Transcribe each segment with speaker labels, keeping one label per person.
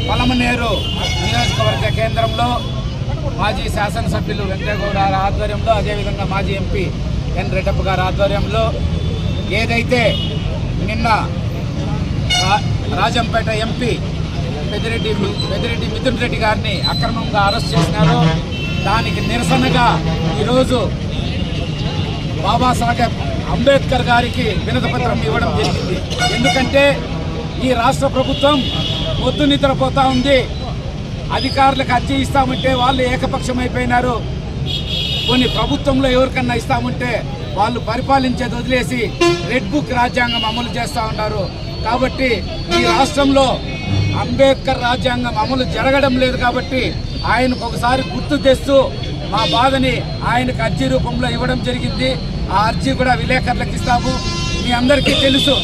Speaker 1: పలమనేరు నియోజకవర్గ కేంద్రంలో మాజీ శాసనసభ్యులు వెంకటగౌడ ఆధ్వర్యంలో అదేవిధంగా మాజీ ఎంపీ ఎన్ రెడ్డప్ప గారి ఆధ్వర్యంలో ఏదైతే నిన్న రాజంపేట ఎంపీ పెద్దిరెడ్డి మిథున్ రెడ్డి గారిని అక్రమంగా అరెస్ట్ చేసినారో దానికి నిరసనగా ఈరోజు బాబాసాహెబ్ అంబేద్కర్ గారికి వినతిపత్రం ఇవ్వడం జరిగింది. ఎందుకంటే ఈ రాష్ట్ర ప్రభుత్వం పొద్దు నిద్రపోతా ఉంది. అధికారులకు అర్జీ ఇస్తామంటే వాళ్ళు ఏకపక్షమైపోయినారు. కొన్ని ప్రభుత్వంలో ఎవరికన్నా ఇస్తామంటే వాళ్ళు పరిపాలించేది వదిలేసి రెడ్ బుక్ రాజ్యాంగం అమలు చేస్తూ ఉన్నారు. కాబట్టి ఈ రాష్ట్రంలో అంబేద్కర్ రాజ్యాంగం అమలు జరగడం లేదు. కాబట్టి ఆయనకు ఒకసారి గుర్తు తెస్తూ మా బాధని ఆయనకు అర్జీ రూపంలో ఇవ్వడం జరిగింది. ఆ అర్జీ కూడా విలేకరులకు ఇస్తాము. మీ అందరికీ తెలుసు,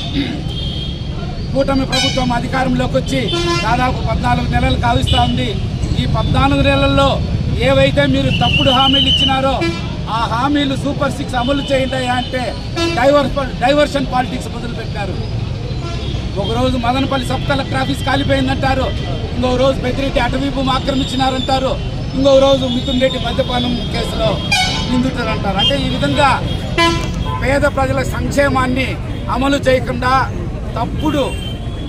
Speaker 1: కూటమి ప్రభుత్వం అధికారంలోకి వచ్చి దాదాపు 14 నెలలు కావిస్తూ ఉంది. ఈ 14 నెలల్లో ఏవైతే మీరు తప్పుడు హామీలు ఇచ్చినారో ఆ హామీలు సూపర్ 6 అమలు చేయండి అంటే డైవర్షన్ పాలిటిక్స్ మొదలుపెట్టారు. ఒకరోజు మదనపల్లి సబ్ కలెక్టర్ ఆఫీస్ కాలిపోయిందంటారు, ఇంకో రోజు పెద్దిరెడ్డి అటవీ భూమి ఆక్రమించినారంటారు, ఇంకో రోజు మిథున్ రెడ్డి మద్యపానం కేసులో నిందితులంటారు. అంటే ఈ విధంగా పేద ప్రజల సంక్షేమాన్ని అమలు చేయకుండా తప్పుడు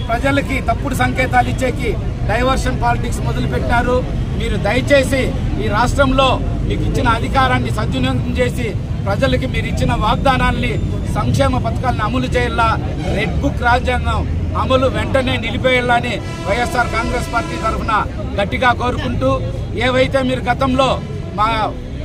Speaker 1: ప్రజలకి తప్పుడు సంకేతాలు ఇచ్చేకి డైవర్షన్ పాలిటిక్స్ మొదలుపెట్టారు. మీరు దయచేసి ఈ రాష్ట్రంలో మీకు ఇచ్చిన అధికారాన్ని సద్వినియోగం చేసి ప్రజలకి మీరు ఇచ్చిన వాగ్దానాల్ని సంక్షేమ పథకాలను అమలు చేయాలా, రెడ్ బుక్ రాజ్యాంగం అమలు వెంటనే నిలిపేయాలని వైఎస్ఆర్ కాంగ్రెస్ పార్టీ తరఫున గట్టిగా కోరుకుంటూ, ఏవైతే మీరు గతంలో మా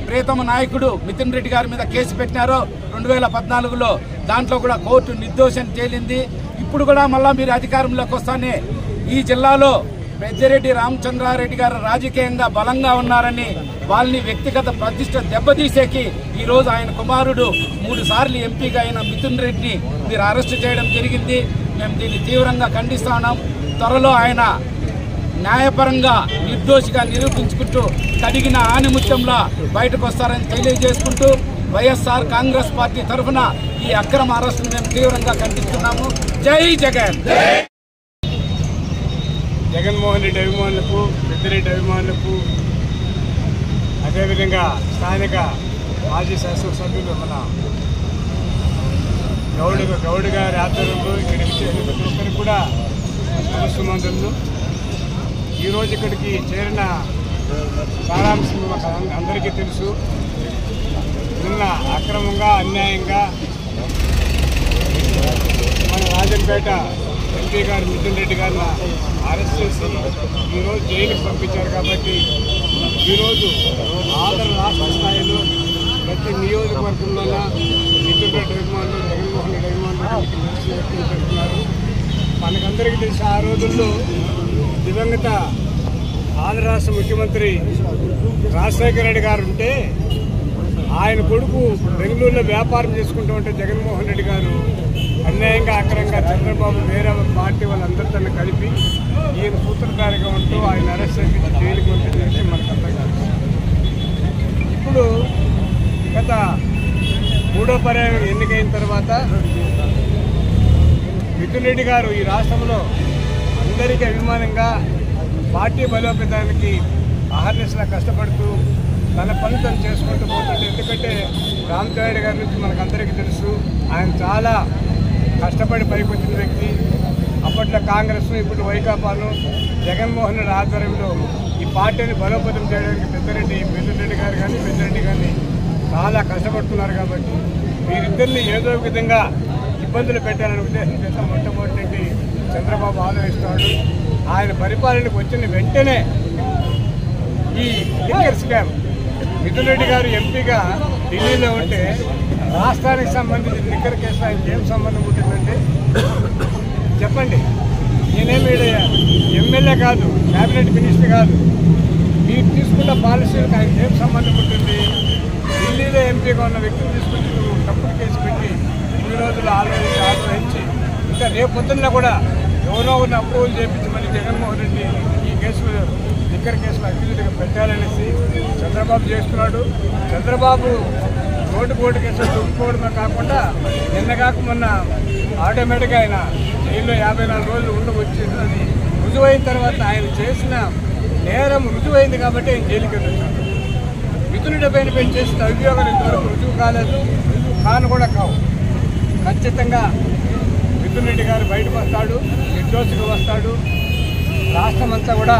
Speaker 1: ప్రియతమ నాయకుడు మిథున్ రెడ్డి గారి మీద కేసు పెట్టినారో 2014లో దాంట్లో కూడా కోర్టు నిర్దోషం తేలింది. ఇప్పుడు కూడా మళ్ళా మీరు అధికారంలోకి వస్తానే ఈ జిల్లాలో పెద్దిరెడ్డి రామచంద్రారెడ్డి గారు రాజకీయంగా బలంగా ఉన్నారని వాళ్ళని వ్యక్తిగత ప్రతిష్ట దెబ్బతీసేకి ఈరోజు ఆయన కుమారుడు 3 సార్లు ఎంపీగా అయిన మిథున్ రెడ్డిని మీరు అరెస్టు చేయడం జరిగింది. మేము దీన్ని తీవ్రంగా ఖండిస్తున్నాం. త్వరలో ఆయన న్యాయపరంగా నిర్దోషిగా నిరూపించుకుంటూ కడిగిన ఆనిముత్యంలా బయటకు వస్తారని తెలియజేసుకుంటూ వైఎస్ఆర్ కాంగ్రెస్ పార్టీ తరఫున ఈ అక్రమ అరెస్టును మేము తీవ్రంగా ఖండిస్తున్నాము. జై జగన్.
Speaker 2: జగన్మోహన్ రెడ్డి అభిమానులకు, పెద్దిరెడ్డి అభిమానులకు, అదేవిధంగా స్థానిక మాజీ శాసనసభ్యులు మన గౌడ్ గారి ఆధ్వర్యంలో ఇక్కడికి చేరిన ప్రతి ఒక్కరికి కూడా నమస్సుమందులు. ఈరోజు ఇక్కడికి చేరిన సారాంశం అందరికీ తెలుసు. నిన్న అక్రమంగా అన్యాయంగా మన రాజంపేట ఎంపీ గారు మిథున్ రెడ్డి గారిని అరెస్ట్ చేసి ఈరోజు జైలుకి పంపించారు. కాబట్టి ఈరోజు ఆంధ్ర రాష్ట్ర స్థాయిలో ప్రతి నియోజకవర్గంలో మిథున్ రెడ్డి అభిమానులు, జగన్మోహన్ రెడ్డి అభిమానులు వ్యక్తం చేస్తున్నారు. మనకందరికీ తెలిసి ఆ రోజుల్లో దివంగత ఆంధ్ర రాష్ట్ర ముఖ్యమంత్రి రాజశేఖర రెడ్డి గారు ఉంటే ఆయన కొడుకు బెంగళూరులో వ్యాపారం చేసుకుంటూ ఉంటే జగన్మోహన్ రెడ్డి గారు అన్యాయంగా అక్రమంగా చంద్రబాబు వేరే పార్టీ వాళ్ళందరితో కలిపి ఈయన సూత్రధారిగా ఉంటూ ఆయన అరెస్ట్ చేసి జైలుకి పంపించే మనకు అర్థం కాదు. ఇప్పుడు గత 3వ పర్యాయం ఎన్నికైన తర్వాత మిథున్ రెడ్డి గారు ఈ రాష్ట్రంలో అందరికీ అభిమానంగా పార్టీ బలోపేతానికి అహర్నిశలా కష్టపడుతూ తన పని తను చేసుకుంటూ పోతుంటే, ఎందుకంటే రామచంద్రారెడ్డి గారి నుంచి మనకందరికీ తెలుసు, ఆయన చాలా కష్టపడి పైకి వచ్చిన వ్యక్తి. అప్పట్లో కాంగ్రెస్, ఇప్పుడు వైకాపాను, జగన్మోహన్ రెడ్డి ఆధ్వర్యంలో ఈ పార్టీని బలోపేతం చేయడానికి మిథున్ రెడ్డి గారు కానీ పెద్దిరెడ్డి కానీ చాలా కష్టపడుతున్నారు. కాబట్టి వీరిద్దరిని ఏదో విధంగా ఇబ్బందులు పెట్టాలనే ఉద్దేశం చేత మొట్టమొదటి చంద్రబాబు ఆలోచిస్తున్నాడు. ఆయన పరిపాలనకు వచ్చిన వెంటనే ఈ లిక్కర్ స్కామ్, మిథున్ రెడ్డి గారు ఎంపీగా ఢిల్లీలో ఉంటే రాష్ట్రానికి సంబంధించిన లిక్కర్ కేసు ఆయనకి ఏం సంబంధం ఉంటుందండి చెప్పండి. నేనేమి ఎమ్మెల్యే కాదు, క్యాబినెట్ మినిస్టర్ కాదు. మీరు తీసుకున్న పాలసీలకు ఆయనకి ఏం సంబంధం ఉంటుంది? ఢిల్లీలో ఎంపీగా ఉన్న వ్యక్తిని తీసుకుని తప్పుడు కేసు పెట్టి ఈ రోజులు ఆలోచించి ఇంకా రేపు పొద్దున్న కూడా ఎవరో ఒకరిని అప్రూవల్ చేయించి మళ్ళీ జగన్మోహన్ రెడ్డి ఈ కేసు లిక్కర్ కేసులో అక్యూజ్గా పెట్టాలనేసి చంద్రబాబు చేస్తున్నాడు. చంద్రబాబు ఓటు కేసులు దొరుకుకోవడమే కాకుండా నిన్నగాక మొన్న ఆటోమేటిక్గా ఆయన జైల్లో 54 రోజులు ఉండవచ్చేది రుజువైన తర్వాత ఆయన చేసిన నేరం రుజువైంది కాబట్టి ఆయన జైలుకి వెళ్ళొచ్చాడు. మిథున్ రెడ్డి పైన చేసిన అభియోగాలు ఇంతవరకు రుజువు కాలేదు, కాను కూడా కావు. ఖచ్చితంగా మిథున్ రెడ్డి గారు బయటకు వస్తాడు, నిర్దోషిగా వస్తాడు. రాష్ట్రం అంతా కూడా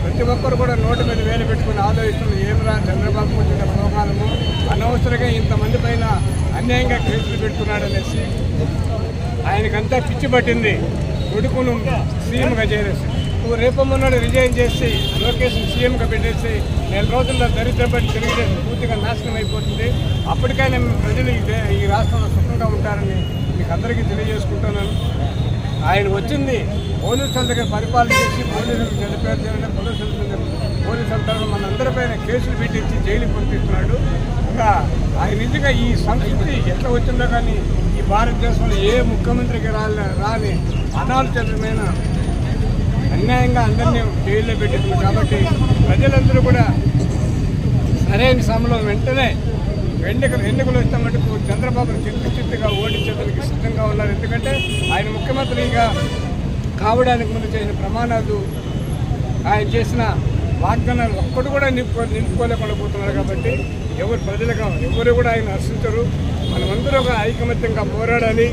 Speaker 2: ప్రతి ఒక్కరు కూడా నోటి మీద వేలు పెట్టుకుని ఆలోచిస్తున్న ఏమిరా చంద్రబాబు వచ్చిన ప్రోగ్రాము అనవసరంగా ఇంతమంది పైన అన్యాయంగా కేసులు పెడుతున్నాడు అనేసి ఆయనకంతా పిచ్చి పట్టింది. కొడుకును సీఎంగా చేరేసి నువ్వు రేపమ్మన్నాడు రిజైన్ చేసి లోకేష్ని సీఎంగా పెట్టేసి 4 రోజుల్లో దరిద్రపడి తెలుగుదేశం పూర్తిగా నాశనం అయిపోతుంది. అప్పటికైనా ప్రజలు ఈ రాష్ట్రంలో సుఖంగా ఉంటారని మీకు అందరికీ తెలియజేసుకుంటున్నాను. ఆయన వచ్చింది పోలీసుల దగ్గర పరిపాలన చేసి పోలీసులకు చెడ్డపేరు చేయడం, పోలీసుల తరఫున మనందరిపైన కేసులు పెట్టించి జైలుకి పంపిస్తున్నాడు. ఇంకా ఆయన నిజంగా ఈ సంస్కృతి ఎట్లా వచ్చిందో కానీ ఈ భారతదేశంలో ఏ ముఖ్యమంత్రికి రాని అనాలోచితమైన అన్యాయంగా అందరినీ జైల్లో పెట్టింది. కాబట్టి ప్రజలందరూ కూడా సరైన సమయంలో వెంటనే ఎన్నికలు వస్తే మటుకు చంద్రబాబును చిత్తుగా ఓడించేందుకు సిద్ధంగా ఉన్నారు. ఎందుకంటే ఆయన ముఖ్యమంత్రిగా కావడానికి ముందు చేసిన ప్రమాణాలు, ఆయన చేసిన వాగ్దానాలు ఒక్కటి కూడా నిలుపుకోలేకుండా పోతున్నారు. కాబట్టి ఎవరు కూడా ఆయన హర్షించరు. మనమందరూ ఒక ఐకమత్యంగా పోరాడాలి.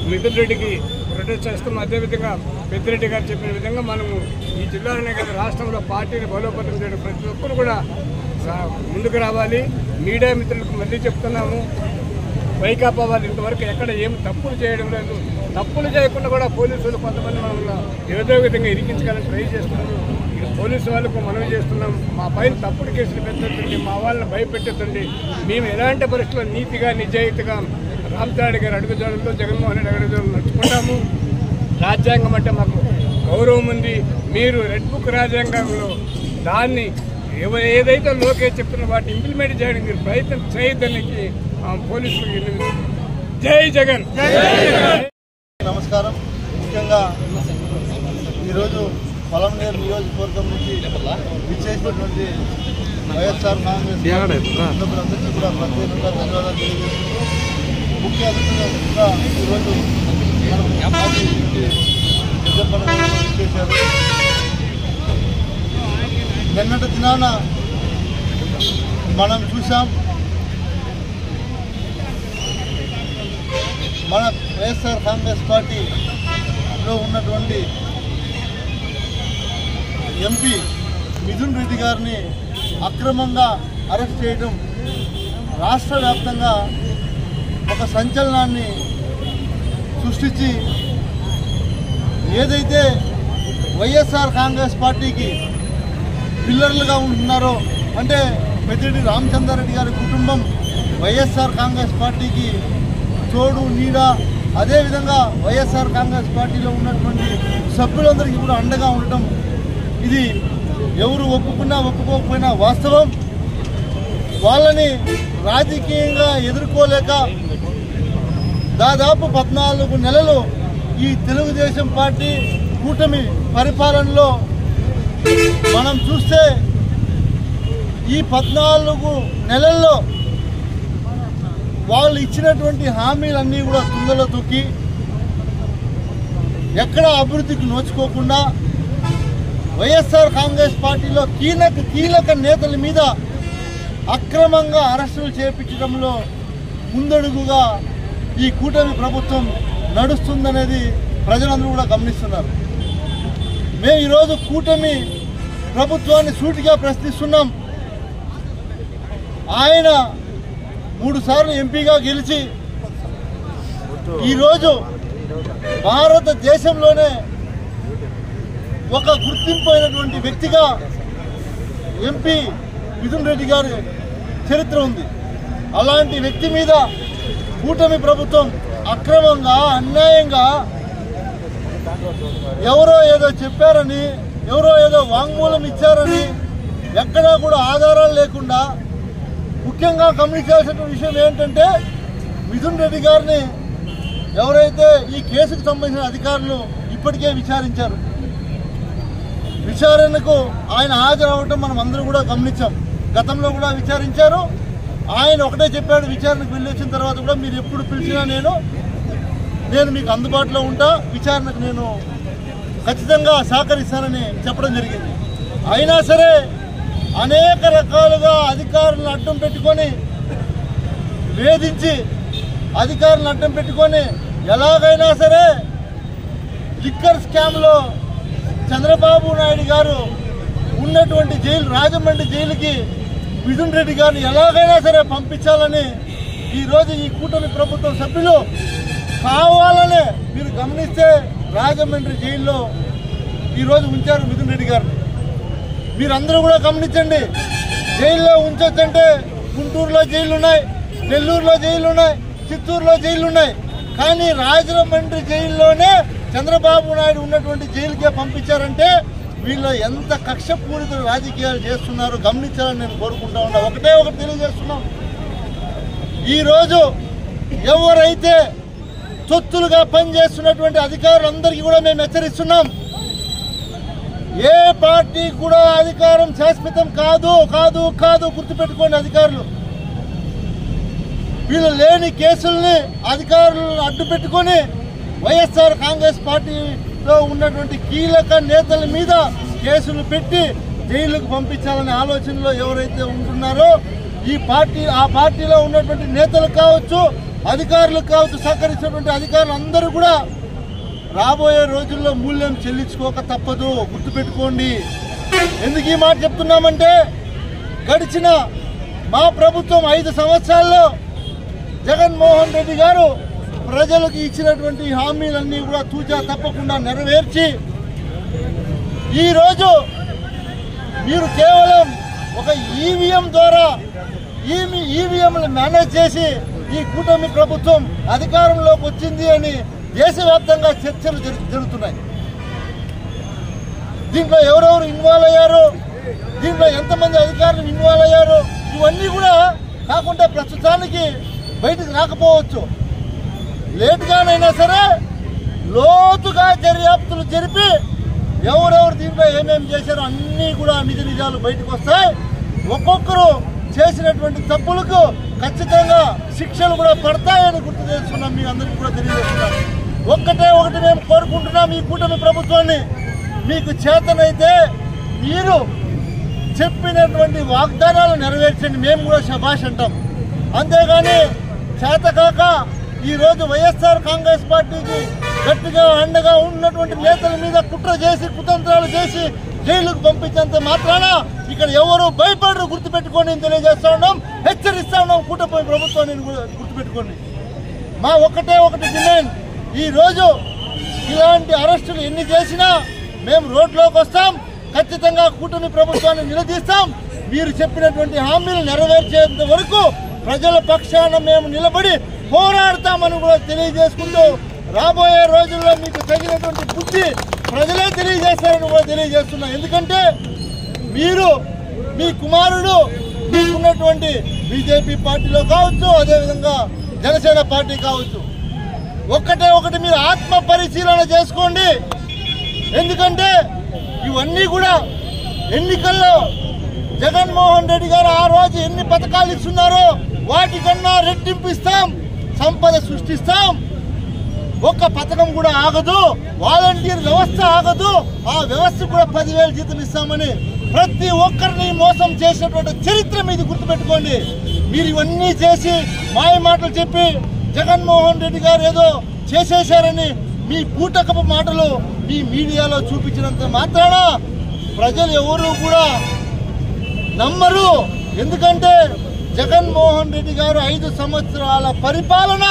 Speaker 2: మిథున్ రెడ్డికి ప్రొటెస్ట్ చేస్తాం. అదేవిధంగా పెద్దిరెడ్డి గారు చెప్పిన విధంగా మనము ఈ జిల్లాలోనే కదా రాష్ట్రంలో పార్టీని బలోపేతం చేయడం ప్రతి ఒక్కరు కూడా ముందుకు రావాలి. మీడియా మిత్రులకు మళ్ళీ చెప్తున్నాము, వైకాపా వాళ్ళు ఇంతవరకు ఎక్కడ ఏమి తప్పులు చేయడం లేదు. తప్పులు చేయకుండా కూడా పోలీసులు కొంతమంది మనల్ని ఏదో విధంగా ఇరికించాలని ట్రై చేస్తున్నారు. పోలీసు వాళ్ళకు మనవి చేస్తున్నాం, మా పైన తప్పుడు కేసులు పెట్టద్దండి, మా వాళ్ళని భయపెట్టద్దండి. మేము ఎలాంటి పరిస్థితుల్లో నీతిగా నిజాయితీగా రామచంద్రారెడ్డి గారు అడుగుజాడల్లో జగన్మోహన్ రెడ్డి అడుగుజాడలు నడుచుకుంటాము. రాజ్యాంగం అంటే మాకు గౌరవం ఉంది. మీరు రెడ్ బుక్ రాజ్యాంగంలో దాన్ని ఏదైతే లోకేష్ చెప్తున్న వాటిని ఇంప్లిమెంట్ చేయడానికి మీరు ప్రయత్నం చేయొద్దని పోలీసులకు జై జగన్.
Speaker 3: నమస్కారం. ముఖ్యంగా ఈరోజు పొలంనేరు నియోజకవర్గం నుంచి విచ్చేసినటువంటి వైఎస్ఆర్ కాంగ్రెస్ సభ్యులందరికీ కూడా ప్రత్యేకంగా ధన్యవాదాలు తెలియజేస్తున్నాం. ముఖ్య అతిథులుగా ఈరోజు చేశారు. నిన్నటి దినాన మనం చూసాం, మన వైఎస్ఆర్ కాంగ్రెస్ పార్టీలో ఉన్నటువంటి ఎంపీ మిథున్ రెడ్డి గారిని అక్రమంగా అరెస్ట్ చేయడం రాష్ట్ర వ్యాప్తంగా ఒక సంచలనాన్ని సృష్టించి, ఏదైతే వైఎస్ఆర్ కాంగ్రెస్ పార్టీకి పిల్లర్లుగా ఉంటున్నారో, అంటే పెద్దిరెడ్డి రామచంద్రారెడ్డి గారి కుటుంబం వైఎస్ఆర్ కాంగ్రెస్ పార్టీకి తోడు నీడ, అదేవిధంగా వైఎస్ఆర్ కాంగ్రెస్ పార్టీలో ఉన్నటువంటి సభ్యులందరికీ కూడా అండగా ఉండటం, ఇది ఎవరు ఒప్పుకున్నా ఒప్పుకోకపోయినా వాస్తవం. వాళ్ళని రాజకీయంగా ఎదుర్కోలేక దాదాపు 14 నెలలు ఈ తెలుగుదేశం పార్టీ కూటమి పరిపాలనలో మనం చూస్తే, ఈ 14 నెలల్లో వాళ్ళు ఇచ్చినటువంటి హామీలన్నీ కూడా తుంగలో తొక్కి ఎక్కడ అభివృద్ధికి నోచుకోకుండా వైఎస్ఆర్ కాంగ్రెస్ పార్టీలో కీలక నేతల మీద అక్రమంగా అరెస్టులు చేపించడంలో ముందడుగుగా ఈ కూటమి ప్రభుత్వం నడుస్తుందనేది ప్రజలందరూ కూడా గమనిస్తున్నారు. మేము ఈరోజు కూటమి ప్రభుత్వాన్ని సూటిగా ప్రశ్నిస్తున్నాం. ఆయన 3 సార్లు ఎంపీగా గెలిచి ఈరోజు భారతదేశంలోనే ఒక గుర్తింపు అయినటువంటి వ్యక్తిగా ఎంపీ మిథున్ రెడ్డి గారి చరిత్ర ఉంది. అలాంటి వ్యక్తి మీద కూటమి ప్రభుత్వం అక్రమంగా అన్యాయంగా ఎవరో ఏదో చెప్పారని, ఎవరో ఏదో వాంగ్మూలం ఇచ్చారని, ఎక్కడా కూడా ఆధారాలు లేకుండా, ముఖ్యంగా గమనించాల్సిన విషయం ఏంటంటే, మిథున్ రెడ్డి గారిని ఎవరైతే ఈ కేసుకు సంబంధించిన అధికారులు ఇప్పటికే విచారించారు, విచారణకు ఆయన హాజరవటం మనం అందరూ కూడా గమనించాం. గతంలో కూడా విచారించారు. ఆయన ఒకటే చెప్పాడు, విచారణకు వెళ్ళి వచ్చిన తర్వాత కూడా మీరు ఎప్పుడు పిలిచినా నేను మీకు అందుబాటులో ఉంటా, విచారణకు నేను ఖచ్చితంగా సహకరిస్తానని చెప్పడం జరిగింది. అయినా సరే అనేక రకాలుగా అధికారులను అడ్డం పెట్టుకొని, వేధించి అధికారులను అడ్డం పెట్టుకొని ఎలాగైనా సరే లిక్కర్ స్కామ్లో చంద్రబాబు నాయుడు గారు ఉన్నటువంటి జైలు, రాజమండ్రి జైలుకి మిథున్ రెడ్డి గారిని ఎలాగైనా సరే పంపించాలని ఈరోజు ఈ కూటమి ప్రభుత్వం సభ్యులు కావాలనే, మీరు గమనిస్తే రాజమండ్రి జైల్లో ఈరోజు ఉంచారు మిథున్ రెడ్డి గారిని. మీరందరూ కూడా గమనించండి. జైల్లో ఉంచొచ్చంటే గుంటూరులో జైలు ఉన్నాయి, నెల్లూరులో జైలు ఉన్నాయి, చిత్తూరులో జైలు ఉన్నాయి. కానీ రాజమండ్రి జైల్లోనే చంద్రబాబు నాయుడు ఉన్నటువంటి జైలుకే పంపించారంటే వీళ్ళు ఎంత కక్షపూరిత రాజకీయాలు చేస్తున్నారో గమనించాలని నేను కోరుకుంటా ఉన్నా. ఒకటే తెలియజేస్తున్నాం, ఈరోజు ఎవరైతే తొత్తులుగా పనిచేస్తున్నటువంటి అధికారులందరికీ కూడా మేము హెచ్చరిస్తున్నాం. ఏ పార్టీ కూడా అధికారం శాశ్వతం కాదు కాదు కాదు గుర్తుపెట్టుకోండి. అధికారులు వీళ్ళు లేని కేసుల్ని అధికారులను అడ్డు పెట్టుకొని వైఎస్ఆర్ కాంగ్రెస్ పార్టీలో ఉన్నటువంటి కీలక నేతల మీద కేసులు పెట్టి జైలుకు పంపించాలనే ఆలోచనలో ఎవరైతే ఉంటున్నారో ఆ పార్టీలో ఉన్నటువంటి నేతలు కావచ్చు, అధికారులు కావచ్చు, సహకరించినటువంటి అధికారులు అందరూ కూడా రాబోయే రోజుల్లో మూల్యం చెల్లించుకోక తప్పదు, గుర్తుపెట్టుకోండి. ఎందుకు ఈ మాట చెప్తున్నామంటే, గడిచిన మా ప్రభుత్వం 5 సంవత్సరాల్లో జగన్మోహన్ రెడ్డి గారు ప్రజలకు ఇచ్చినటువంటి హామీలన్నీ కూడా తూచా తప్పకుండా నెరవేర్చి ఈరోజు మీరు కేవలం ఒక ఈవీఎం ద్వారా ఈవీఎంలు మేనేజ్ చేసి ఈ కూటమి ప్రభుత్వం అధికారంలోకి వచ్చింది అని దేశవ్యాప్తంగా చర్చలు జరుగుతున్నాయి. దీంట్లో ఎవరెవరు ఇన్వాల్వ్ అయ్యారు, దీంట్లో ఎంతమంది అధికారులు ఇన్వాల్వ్ అయ్యారు, ఇవన్నీ కూడా కాకుండా ప్రస్తుతానికి బయటకు రాకపోవచ్చు. లేట్గానైనా సరే లోతుగా దర్యాప్తులు జరిపి ఎవరెవరు దీంట్లో ఏమేమి చేశారో అన్నీ కూడా నిజ నిజాలు బయటకు వస్తాయి. ఒక్కొక్కరు చేసినటువంటి తప్పులకు ఖచ్చితంగా శిక్షలు కూడా పడతాయని గుర్తు చేస్తున్నాం, మీ అందరికీ కూడా తెలియజేస్తున్నాం. ఒకటి మేము కోరుకుంటున్నాం ఈ కూటమి ప్రభుత్వాన్ని, మీకు చేతనైతే మీరు చెప్పినటువంటి వాగ్దానాలు నెరవేర్చండి, మేము కూడా శభాష్ అంటాం. అంతేగాని చేతకాక ఈరోజు వైఎస్ఆర్ కాంగ్రెస్ పార్టీకి గట్టిగా అండగా ఉన్నటువంటి నేతల మీద కుట్ర చేసి కుతంత్రాలు చేసి జైలుకు పంపించేంత మాత్రాన ఇక్కడ ఎవరు భయపడరు, గుర్తుపెట్టుకోండి తెలియజేస్తా ఉన్నాం, హెచ్చరిస్తా ఉన్నాం కూటమి ప్రభుత్వాన్ని గుర్తుపెట్టుకోండి. మా ఒకటి డిమాండ్, ఈరోజు ఇలాంటి అరెస్టులు ఎన్ని చేసినా మేము రోడ్లోకి వస్తాం, ఖచ్చితంగా కూటమి ప్రభుత్వాన్ని నిలదీస్తాం. మీరు చెప్పినటువంటి హామీలు నెరవేర్చేంత వరకు ప్రజల పక్షాన మేము నిలబడి పోరాడతామని కూడా తెలియజేసుకుంటూ రాబోయే రోజుల్లో మీకు తగినటువంటి బుద్ధి ప్రజలే తెలియజేస్తారని కూడా తెలియజేస్తున్నా. ఎందుకంటే మీరు మీ కుమారుడు మీకున్నటువంటి బీజేపీ పార్టీలో కావచ్చు, అదేవిధంగా జనసేన పార్టీ కావచ్చు, ఒకటి మీరు ఆత్మ పరిశీలన చేసుకోండి. ఎందుకంటే ఇవన్నీ కూడా ఎన్నికల్లో జగన్మోహన్ రెడ్డి గారు ఆ రోజు ఎన్ని పథకాలు ఇస్తున్నారో వాటికన్నా రెట్టింపు ఇస్తాం, సంపద సృష్టిస్తాం. ఒక్క పథకం కూడా ఆగదు, వాలంటీర్ వ్యవస్థ ఆగదు, ఆ వ్యవస్థ కూడా 10,000 జీతం ఇస్తామని ప్రతి ఒక్కరిని మోసం చేసినటువంటి చరిత్ర మీది గుర్తుపెట్టుకోండి. మీరు ఇవన్నీ చేసి మాయ మాటలు చెప్పి జగన్మోహన్ రెడ్డి గారు ఏదో చేసేశారని మీ బూటకపు మాటలు మీ మీడియాలో చూపించినంత మాత్రాన ప్రజలు ఎవరు కూడా నమ్మరు. ఎందుకంటే జగన్మోహన్ రెడ్డి గారు 5 సంవత్సరాల పరిపాలన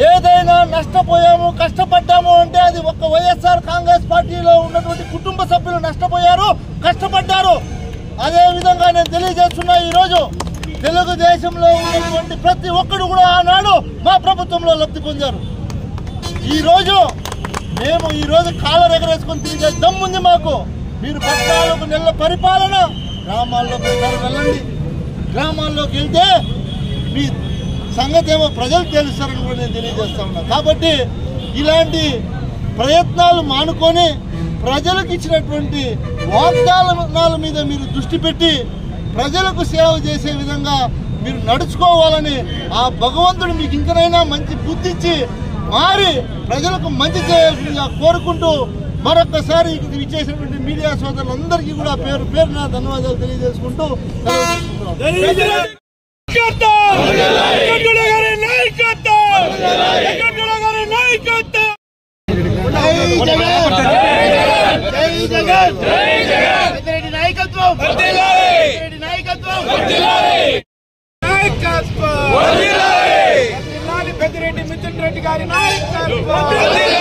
Speaker 3: ఏదైనా నష్టపోయాము కష్టపడ్డాము అంటే అది ఒక్క వైఎస్ఆర్ కాంగ్రెస్ పార్టీలో ఉన్నటువంటి కుటుంబ సభ్యులు నష్టపోయారు, కష్టపడ్డారు. అదే విధంగా నేను తెలియజేస్తున్నా, ఈరోజు తెలుగుదేశంలో ఉన్నటువంటి ప్రతి ఒక్కరు కూడా ఆనాడు మా ప్రభుత్వంలో లబ్ధి పొందారు. మేము ఈరోజు కాలర్ ఎగరేసుకొని తిరిగే దమ్ముంది మాకు. మీరు 14 నెలల పరిపాలన గ్రామాల్లోకి వెళ్ళండి, గ్రామాల్లోకి వెళ్తే మీ సంగతి ఏమో ప్రజలు తెలుస్తారని కూడా నేను తెలియజేస్తా ఉన్నా. కాబట్టి ఇలాంటి ప్రయత్నాలు మానుకొని ప్రజలకు ఇచ్చినటువంటి వాగ్దానాల మీద మీరు దృష్టి పెట్టి ప్రజలకు సేవ చేసే విధంగా మీరు నడుచుకోవాలని ఆ భగవంతుడు మీకు ఇంకనైనా మంచి బుద్ధి ఇచ్చి మారి ప్రజలకు మంచి చేయాల్సిందిగా కోరుకుంటూ మరొకసారి ఇచ్చేసినటువంటి మీడియా సోదరులందరికీ కూడా పేరు పేరున ధన్యవాదాలు తెలియజేసుకుంటూ
Speaker 1: పెద్దిరెడ్డి మిథున్ రెడ్డి గారి నాయకత్వం.